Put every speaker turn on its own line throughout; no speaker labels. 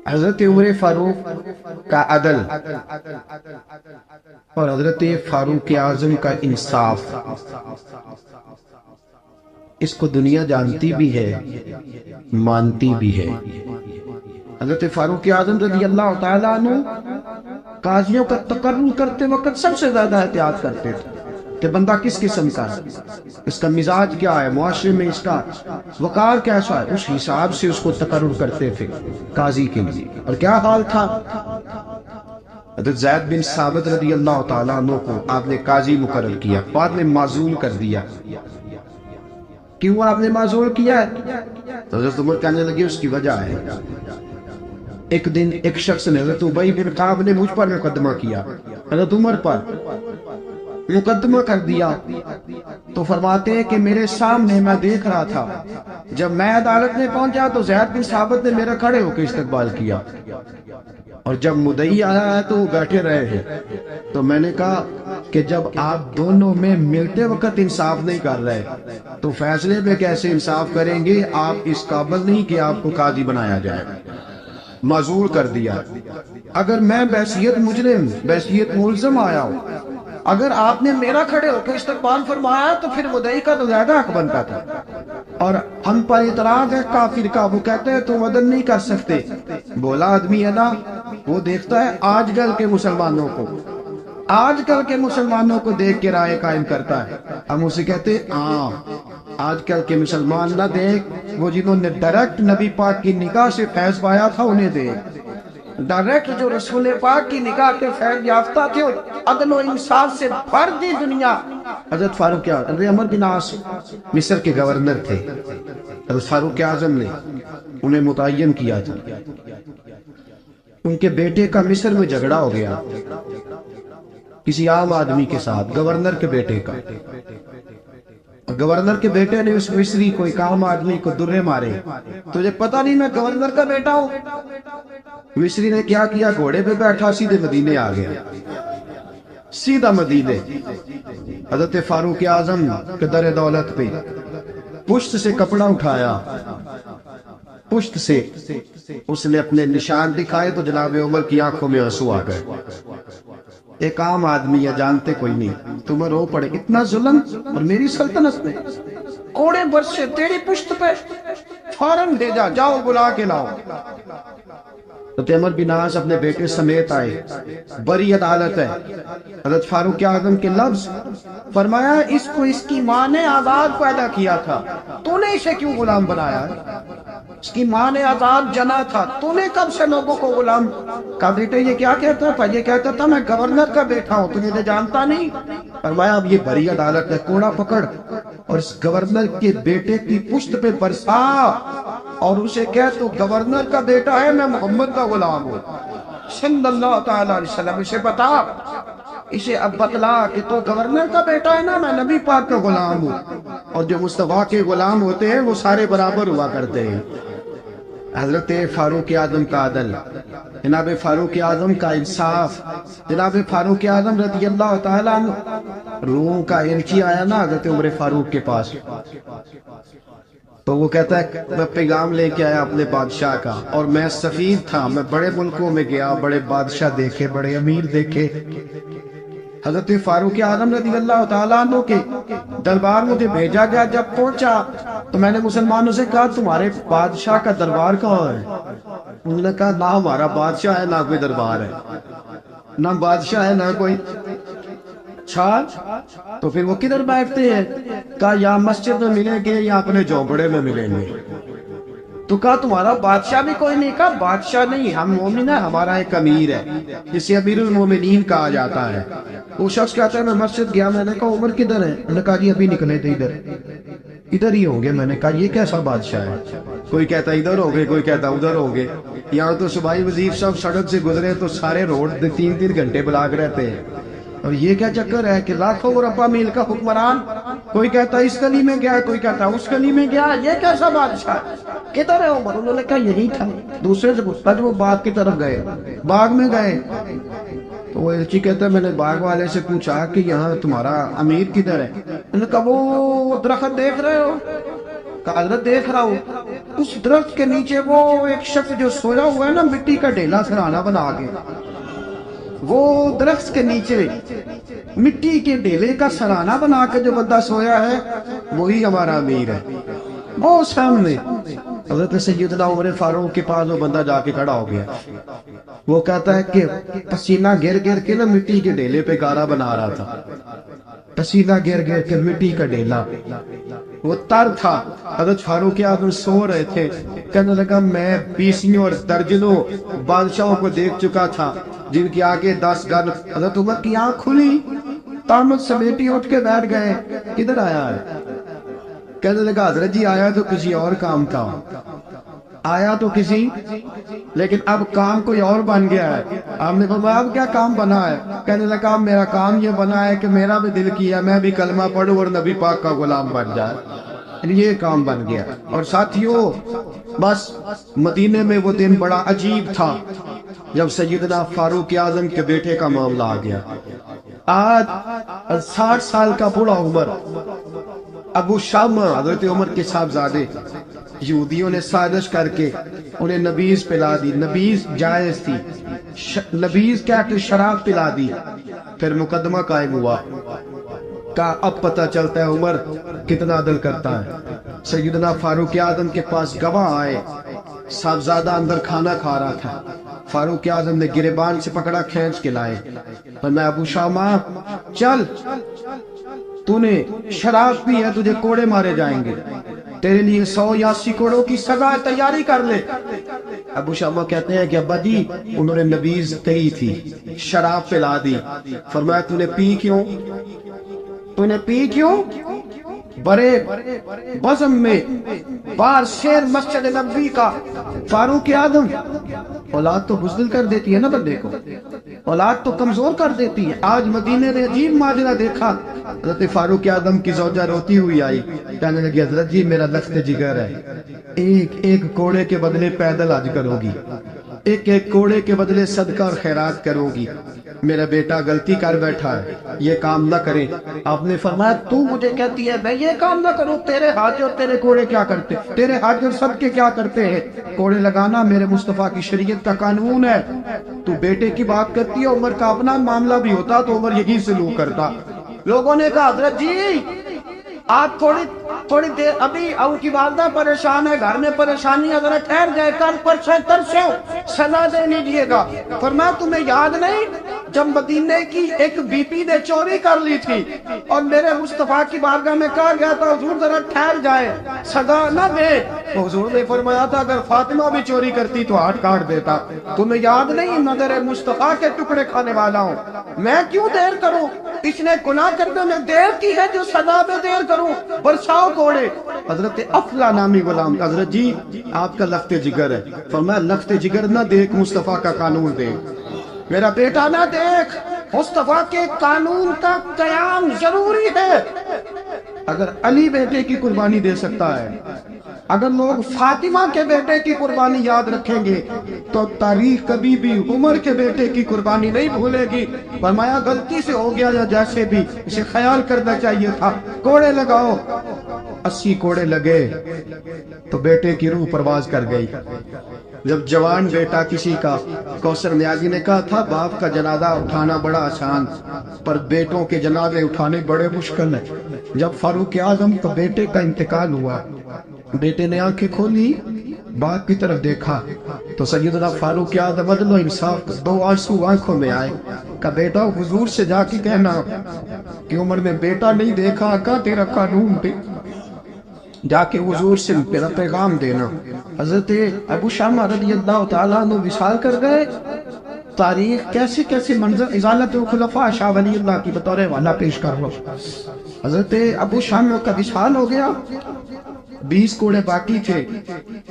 حضرت عمر فاروق کا عدل اور حضرت فاروق اعظم کا انصاف، اس کو دنیا جانتی بھی ہے، مانتی بھی ہے۔ حضرت فاروق اعظم رضی اللہ تعالیٰ عنہ قاضیوں کا تقرر کرتے وقت سب سے زیادہ احتیاط کرتے تھے کہ بندہ کس قسم کا ہے، اس کا مزاج کیا ہے، معاشرے میں اس کا وقار کیسا ہے، اس حساب سے اس کو تقرر کرتے تھے قاضی کے لیے۔ اور کیا حال تھا، حضرت زید بن ثابت رضی اللہ تعالیٰ عنہ کو آپ نے قاضی مقرر کیا، بعد میں معزول کر دیا۔ کیوں آپ نے معزول کیا ہے؟ تو حضرت عمر کہنے لگے اس کی وجہ ہے، ایک دن ایک شخص نے، حضرت ابی بن کعب نے مجھ پر مقدمہ کیا، حضرت عمر پر مقدمہ کر دیا، تو فرماتے ہیں کہ میرے سامنے میں دیکھ رہا تھا، جب میں عدالت میں پہنچا تو زید بن ثابت نے میرا کھڑے ہو کے استقبال کیا، اور جب مدعی آیا ہے تو وہ بیٹھے رہے ہیں۔ تو میں نے کہا کہ جب آپ دونوں میں ملتے وقت انصاف نہیں کر رہے تو فیصلے میں کیسے انصاف کریں گے؟ آپ اس قابل نہیں کہ آپ کو قاضی بنایا جائے، معزول کر دیا۔ اگر میں بحیثیت مجرم، بحیثیت ملزم آیا ہوں، اگر آپ نے میرا کھڑے ہو کے استقبال فرمایا تو پھر مدعی کا تو زیادہ حق بنتا تھا۔ اور ہم پر اعتراض ہے کافر کا، وہ کہتے ہیں تم عدل نہیں کر سکتے۔ بولا آدمی ہے نا، وہ دیکھتا ہے آج کل کے مسلمانوں کو، آج کل کے مسلمانوں کو دیکھ کے رائے قائم کرتا ہے۔ ہم اسے کہتے ہیں ہاں آج کل کے مسلمان نہ دیکھ، وہ جنہوں نے ڈائریکٹ نبی پاک کی نگاہ سے فیض پایا تھا انہیں دیکھ، ڈائریکٹ جو رسول پاک کی نگاہ کے فیض یافتہ تھے، عدل و انصاف سے بھر دی دنیا۔ حضرت فاروق اعظم، حضرت عمرو بن عاص مصر کے گورنر تھے، حضرت فاروق اعظم نے انہیں متعین کیا تھا۔ ان کے بیٹے کا مصر میں جھگڑا ہو گیا کسی عام آدمی کے ساتھ، گورنر کے بیٹے کا۔ گورنر کے بیٹے نے اس مصری کو، ایک عام آدمی کو درے مارے، تجھے پتہ نہیں میں گورنر کا بیٹا ہوں؟ مصری نے کیا کیا، گھوڑے پہ بیٹھا سیدھے مدینے آ گیا، سیدھا مدینے۔ حضرت فاروق اعظم کے در دولت پہ پشت سے کپڑا اٹھایا، پشت سے اس نے اپنے نشان دکھائے تو جناب عمر کی آنکھوں میں آنسو آ گئے۔ ایک عام آدمی ہے، جانتے کوئی نہیں، تمہیں رو پڑے، اتنا ظلم، اور میری سلطنت میں کوڑے برسے تیری پشت پہ، فوراً بھیجا، جاؤ بلا کے لاؤ۔ حضرت عمر بن عاص اپنے بیٹے سمیت آئے، بڑی عدالت ہے۔ حضرت فاروق اعظم کے لفظ، فرمایا اس کو اس کی ماں نے آزاد پیدا کیا تھا، تو نے اسے کیوں غلام بنایا؟ اس کی ماں نے آزاد جنا تھا، تو نے کب سے لوگوں کو غلام؟ کہا بیٹے یہ کیا کہتا تھا؟ یہ کہتا تھا میں گورنر کا بیٹا ہوں، تجھے جانتا نہیں؟ فرمایا اب یہ بڑی عدالت ہے، کوڑا پکڑ اور اس گورنر کے بیٹے کی پشت پہ برسا اور اسے کہہ تو گورنر کا بیٹا ہے، میں محمد کا غلام ہوں صلی اللہ تعالیٰ علیہ وسلم۔ اسے بتا، اسے اب بتلا کہ تو گورنر کا بیٹا ہے نا، میں نبی پاک کا غلام ہوں، اور جو مصطفیٰ کے غلام ہوتے ہیں وہ سارے برابر ہوا کرتے ہیں۔ حضرت فاروق اعظم کا عدل، جناب فاروق اعظم کا انصاف، جناب فاروق اعظم رضی اللہ تعالیٰ عنہ، روم کا ایلچی آیا نا حضرت عمر فاروق کے پاس، تو وہ کہتا ہے میں پیغام لے کے آیا اپنے بادشاہ کا، اور میں سفیر تھا، میں بڑے ملکوں میں گیا، بڑے بادشاہ دیکھے، بڑے امیر دیکھے۔ حضرت فاروق اعظم رضی اللہ تعالیٰ عنہ کے دربار مجھے بھیجا گیا، جب پہنچا تو میں نے مسلمانوں سے کہا تمہارے بادشاہ کا دربار کہاں ہے؟ انہوں نے کہا نہ ہمارا بادشاہ ہے نہ کوئی دربار ہے، نہ بادشاہ ہے نہ کوئی۔ اچھا تو پھر وہ کدھر بیٹھتے ہیں؟ کہا یا مسجد میں ملیں گے یا اپنے جھونپڑے میں ملیں گے۔ تو کہا تمہارا بادشاہ بھی کوئی نہیں؟ کہا بادشاہ نہیں، ہم مومن ہیں، ہمارا ایک امیر ہے جسے امیر المومنین کہا جاتا ہے۔ وہ شخص کہتا ہے میں مسجد گیا، میں نے کہا عمر کدھر ہے؟ انہوں نے کہا جی ابھی نکلے تھے ادھر ہی ہوں گے۔ میں نے کہا یہ کیسا بادشاہ ہے؟ کوئی کہتا ادھر ہو گئے، کوئی کہتا ادھر ہو گئے۔ یہاں تو صوبائی وزیر صاحب سڑک سے گزرے تو سارے روڈ 3 گھنٹے بلاک رہتے ہیں، اور یہ کیا چکر ہے کہ لاکھوں مربع میل کا حکمران، کوئی کہتا اس گلی میں گیا، کوئی کہتا اس گلی میں گیا، یہ کیسا بادشاہ ہے؟ کدھر ہے عمر؟ انہوں نے کہا یہی تھا۔ دوسرے سے پوچھتا جو وہ باغ کی طرف گئے، باغ میں گئے تو وہ ایلچی کہتا ہے میں نے باغ والے سے پوچھا کہ یہاں تمہارا امیر کدھر ہے؟ انہوں نے کہا وہ درخت دیکھ رہے ہو؟ کہا حضرت دیکھ رہا ہوں۔ اس درخت کے نیچے وہ ایک شخص جو سویا ہوا ہے نا مٹی کا ڈھیلا سرانا بنا کے، وہ درخت کے نیچے مٹی کے ڈھیلے کا سرانا بنا کے جو بندہ سویا ہے وہی ہمارا امیر ہے۔ وہ سامنے حضرت سیدنا عمر فاروق کے پاس وہ بندہ جا کے کھڑا ہو گیا، وہ کہتا ہے کہ پسینہ گر گر کے نا مٹی کے ڈھیلے پہ گارا بنا رہا تھا، پسینہ گر گر کے مٹی کا ڈھیلا، وہ تر تھا۔ حضرت فاروق اعظم سو رہے تھے، کہنے لگا میں بیسیوں اور درجنوں بادشاہوں کو دیکھ چکا تھا جن کی آگے 10 گن۔ حضرت عمر کی آنکھ کھلی، تامت سمیٹی اٹھ کے بیٹھ گئے، کدھر آیا ہے؟ کہنے لگا حضرت جی آیا تو کسی اور کام تھا، آیا تو کسی، لیکن اب کام کوئی اور بن گیا ہے۔ آپ نے فرمایا اب کیا کام بنا ہے؟ کہنے لگا میرا کام یہ بنا ہے کہ میرا بھی دل کیا میں بھی کلمہ پڑھوں اور نبی پاک کا غلام بن جائے، یہ کام بن گیا۔ اور ساتھیوں بس مدینے میں وہ دن بڑا عجیب تھا جب سیدنا فاروق اعظم کے بیٹے کا معاملہ آ گیا۔ آج 60 سال کا بوڑھا عمر ابو شامہ حضرت عمر کے صاحبزادے، یہودیوں نے سازش کر کے انہیں نبیذ پلا دی، نبیذ جائز تھی، نبیذ کیا کہ شراب پلا دی۔ پھر مقدمہ قائم ہوا کہ اب پتہ چلتا ہے عمر کتنا عدل کرتا ہے۔ سیدنا فاروق اعظم کے پاس گواہ آئے، صاحبزادہ اندر کھانا کھا رہا تھا، فاروق اعظم نے گریبان سے پکڑا کھینچ کے لائے، فرمایا ابو شامہ چل، تو نے شراب پی ہے، تجھے کوڑے مارے جائیں گے، تیرے لیے 100 یا 80 کوڑوں کی سزا تیاری کر لے۔ ابو شامہ کہتے ہیں کہ ابا جی انہوں نے نبیذ کہی تھی، شراب پلا دی۔ فرمایا تو نے پی کیوں؟ تو نے پی کیوں؟ بڑے بزم میں بار شیر مسجد نبوی کا فاروق اعظم، اولاد تو بزدل کر دیتی ہے نا بندے کو، اولاد تو کمزور کر دیتی ہے۔ آج مدینے نے عجیب ماجرا دیکھا، حضرت فاروق اعظم کی زوجہ روتی ہوئی آئی، کہنے لگی حضرت جی میرا لخت جگر ہے، ایک کوڑے کے بدلے پیدل حج کرو گی، ایک کوڑے کے بدلے صدقہ اور خیرات کرو گی، میرا بیٹا غلطی کر بیٹھا ہے، یہ کام نہ کرے۔ آپ نے فرمایا تو مجھے کہتی ہے میں یہ کام نہ کروں؟ تیرے حج اور تیرے کوڑے کیا کرتے، تیرے حج اور صدقے کیا کرتے ہیں؟ کوڑے لگانا میرے مصطفیٰ کی شریعت کا قانون ہے۔ تو بیٹے کی بات کرتی ہے، عمر کا اپنا معاملہ بھی ہوتا تو عمر یہی سلوک کرتا۔ لوگوں نے کہا حضرت جی آپ تھوڑی دیر، ابھی ان کی والدہ پریشان ہے، گھر میں پریشانی ہے، ذرا ٹھہر جائے، کل پرسوں ترسوں سزا دے لیجیے گا۔ فرمایا تمہیں یاد نہیں جب مدینے کی ایک بی بی نے چوری کر لی تھی اور میرے مصطفیٰ کی بارگاہ میں کہا گیا تھا حضور ذرا ٹھہر جائے سزا نہ دے، حضور نے فرمایا تھا اگر فاطمہ بھی چوری کرتی تو ہاتھ کاٹ دیتا۔ تمہیں یاد نہیں میں تیرے مصطفیٰ کے ٹکڑے کھانے والا ہوں، میں کیوں دیر کروں؟ اس نے گناہ کرنے میں دیر کی ہے جو سزا میں دیر کروں، برساؤ کوڑے۔ حضرت افلا نامی غلام، حضرت جی آپ کا لخت جگر ہے۔ فرمایا لخت جگر نہ دیکھ، مصطفیٰ کا قانون دیکھ، میرا بیٹا نہ دیکھ، مصطفیٰ کے قانون کا قیام ضروری ہے۔ اگر علی بیٹے کی قربانی دے سکتا ہے، اگر لوگ فاطمہ کے بیٹے کی قربانی یاد رکھیں گے تو تاریخ کبھی بھی عمر کے بیٹے کی قربانی نہیں بھولے گی۔ فرمایا غلطی سے ہو گیا یا جیسے بھی، اسے خیال کرنا چاہیے تھا، کوڑے لگاؤ۔ 80 کوڑے لگے تو بیٹے کی روح پرواز کر گئی۔ جب جوان بیٹا کسی کا، کوثر نیازی نے کہا تھا باپ کا جنازہ اٹھانا بڑا آسان پر بیٹوں کے جنازے اٹھانے بڑے مشکل ہیں۔ جب فاروق اعظم کا بیٹے کا انتقال ہوا، بیٹے نے آنکھیں کھولی، باپ کی طرف دیکھا تو سیدنا فاروق اعظم عدل و انصاف، 2 آنسو آنکھوں میں آئے، کہا بیٹا حضور سے جا کے کہنا کہ عمر نے بیٹا نہیں دیکھا، آقا تیرا قانون دے، جا کے حضور سے میرا پیغام دینا۔ حضرت ابو شامہ رضی اللہ تعالیٰ عنہ وصال کر گئے۔ تاریخ کیسے کیسے منظر ازالت خلفاء شاہ ولی اللہ کی بطور حوالہ پیش کر رہا ہوں۔ حضرت ابو شامہ کا وصال ہو گیا، 20 کوڑے باقی تھے۔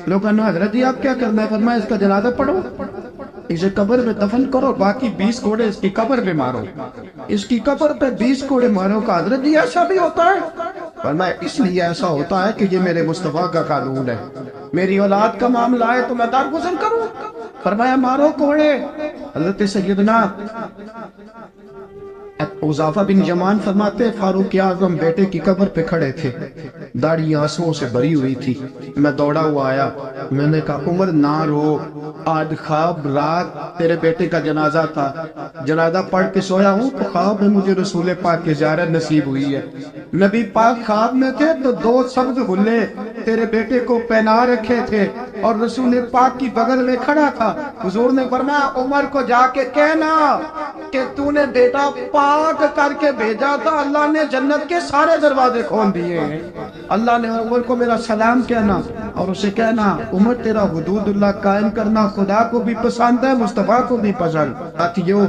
لوگ کہنا حضرت جی آپ کیا کرنا ہے؟ فرمایا اس کا جنازہ پڑھو، اسے قبر میں دفن کرو، باقی 20 کوڑے اس کی قبر پہ مارو، اس کی قبر پہ 20 کوڑے مارو۔ کا حضرت جی ایسا بھی ہوتا ہے؟ فرمایا اس لیے ایسا ہوتا ہے کہ یہ میرے مصطفیٰ کا قانون ہے، میری اولاد کا معاملہ ہے تو میں درگزر کروں۔ فرمایا مارو کوڑے۔ حضرت سیدنا حذیفہ بن یمان فرماتے فاروق اعظم بیٹے کی قبر پہ کھڑے تھے، داڑھی آنسوؤں سے بھری ہوئی تھی، میں دوڑا ہوا آیا، میں نے کہا عمر نہ رو، آج خواب رات تیرے بیٹے کا جنازہ تھا، جنازہ پڑھ کے سویا ہوں تو خواب میں مجھے رسول پاک کی زیارت نصیب ہوئی ہے، نبی پاک خواب میں تھے تو 2 سبز غلے تیرے بیٹے کو پہنا رکھے تھے اور رسول پاک کی بغل میں کھڑا تھا، حضور نے فرمایا عمر کو جا کے کہنا کہ تو نے بیٹا پاک کر کے بھیجا تھا، اللہ نے جنت کے سارے دروازے کھول دیے ہیں، اللہ نے عمر کو میرا سلام کہنا اور اسے کہنا عمر تیرا حدود اللہ قائم کرنا خدا کو بھی پسند ہے، مصطفیٰ کو بھی پسند، ساتھیو